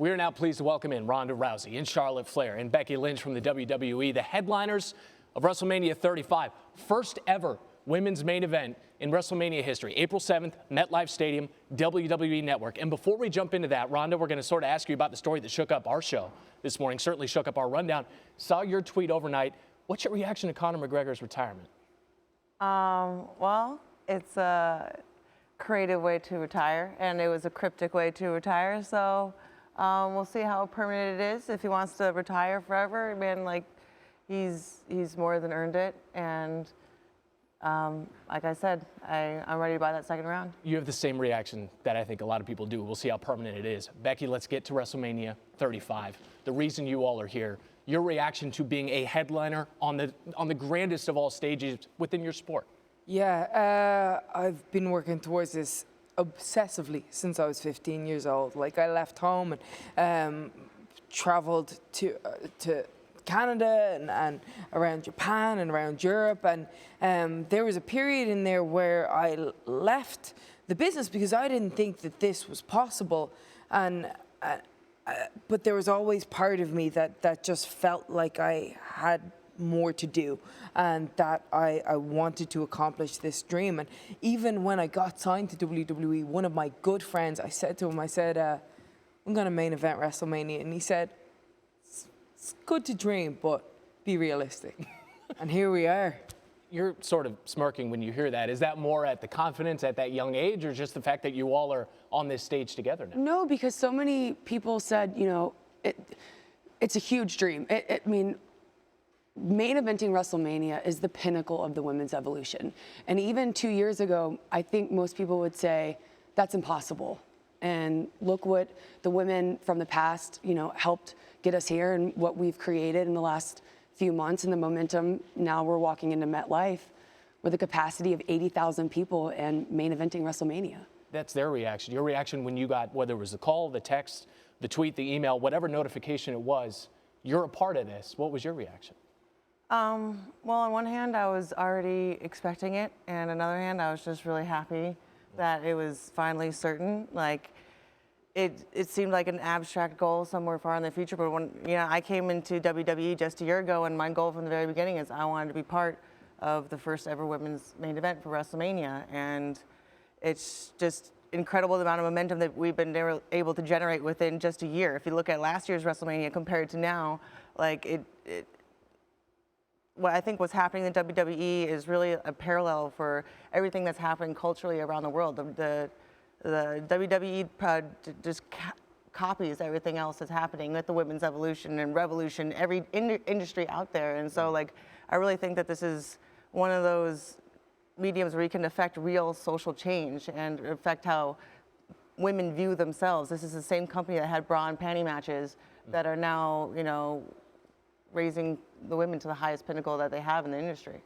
We are now pleased to welcome in Ronda Rousey and Charlotte Flair and Becky Lynch from the WWE, the headliners of WrestleMania 35. First ever women's main event in WrestleMania history. April 7th, MetLife Stadium, WWE Network. And before we jump into that, Ronda, we're going to sort of ask you about the story that shook up our show this morning, certainly shook up our rundown. Saw your tweet overnight. What's your reaction to Conor McGregor's retirement? Well, it's a creative way to retire, and it was a cryptic way to retire, so we'll see how permanent it is. If he wants to retire forever, man, like, he's more than earned it, and like I said, I'm ready to buy that second round. You have the same reaction that I think a lot of people do. We'll see how permanent it is. Becky, let's get to WrestleMania 35. The reason you all are here, your reaction to being a headliner on the grandest of all stages within your sport. Yeah, I've been working towards this obsessively since I was 15 years old. Like, I left home and traveled to Canada and around Japan and around Europe, and there was a period in there where I left the business because I didn't think that this was possible, but there was always part of me that just felt like I had more to do and that I wanted to accomplish this dream. And even when I got signed to WWE, one of my good friends, I said to him, I'm going to main event WrestleMania, and he said, it's good to dream, but be realistic. And here we are. You're sort of smirking when you hear that. Is that more at the confidence at that young age, or just the fact that you all are on this stage together now? No, because so many people said, you know, it's a huge dream. I mean, main eventing WrestleMania is the pinnacle of the women's evolution. And even 2 years ago, I think most people would say that's impossible. And look what the women from the past, you know, helped get us here and what we've created in the last few months and the momentum. Now we're walking into MetLife with a capacity of 80,000 people and main eventing WrestleMania. That's their reaction. Your reaction when you got, whether it was the call, the text, the tweet, the email, whatever notification it was, you're a part of this. What was your reaction? Well, on one hand, I was already expecting it, and on the other hand, I was just really happy that it was finally certain. Like, it seemed like an abstract goal somewhere far in the future, but when I came into WWE just a year ago, and my goal from the very beginning is I wanted to be part of the first ever women's main event for WrestleMania, and it's just incredible the amount of momentum that we've been able to generate within just a year. If you look at last year's WrestleMania compared to now, like what I think what's happening in WWE is really a parallel for everything that's happening culturally around the world. The WWE just copies everything else that's happening with the women's evolution and revolution, every industry out there. And so, like, I really think that this is one of those mediums where you can affect real social change and affect how women view themselves. This is the same company that had bra and panty matches that are now, raising the women to the highest pinnacle that they have in the industry.